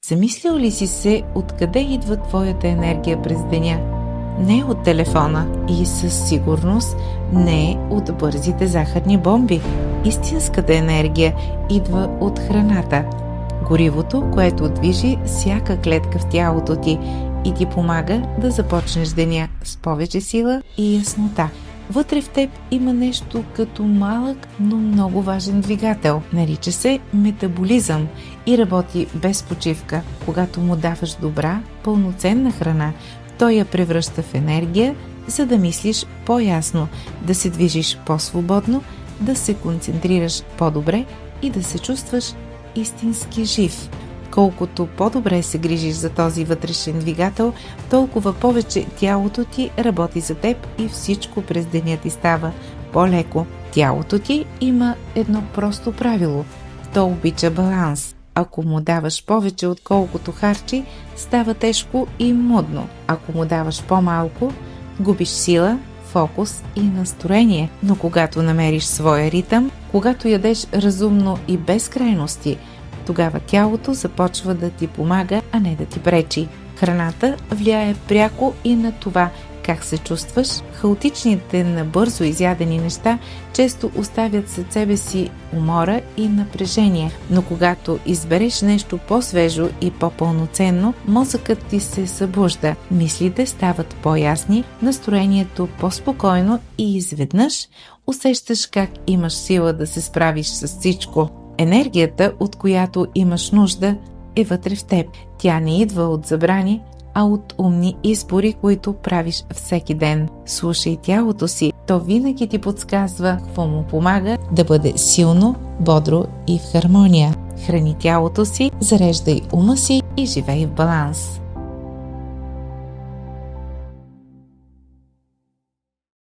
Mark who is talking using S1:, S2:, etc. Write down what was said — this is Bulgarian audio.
S1: Замислил ли си се откъде идва твоята енергия през деня? Не е от телефона и със сигурност не е от бързите захарни бомби. Истинската енергия идва от храната. Горивото, което движи всяка клетка в тялото ти и ти помага да започнеш деня с повече сила и яснота. Вътре в теб има нещо като малък, но много важен двигател. Нарича се метаболизъм и работи без почивка. Когато му даваш добра, пълноценна храна, той я превръща в енергия, за да мислиш по-ясно, да се движиш по-свободно, да се концентрираш по-добре и да се чувстваш истински жив. Колкото по-добре се грижиш за този вътрешен двигател, толкова повече тялото ти работи за теб и всичко през деня ти става по-леко. Тялото ти има едно просто правило. То обича баланс. Ако му даваш повече отколкото харчи, става тежко и мудно. Ако му даваш по-малко, губиш сила, фокус и настроение. Но когато намериш своя ритъм, когато ядеш разумно и без крайности, тогава тялото започва да ти помага, а не да ти пречи. Храната влияе пряко и на това как се чувстваш. Хаотичните набързо изядени неща често оставят след себе си умора и напрежение, но когато избереш нещо по-свежо и по-пълноценно, мозъкът ти се събужда, мислите стават по-ясни, настроението по-спокойно и изведнъж усещаш как имаш сила да се справиш с всичко. Енергията, от която имаш нужда, е вътре в теб. Тя не идва от забрани, а от умни избори, които правиш всеки ден. Слушай тялото си, то винаги ти подсказва какво му помага да бъде силно, бодро и в хармония. Храни тялото си, зареждай ума си и живей в баланс.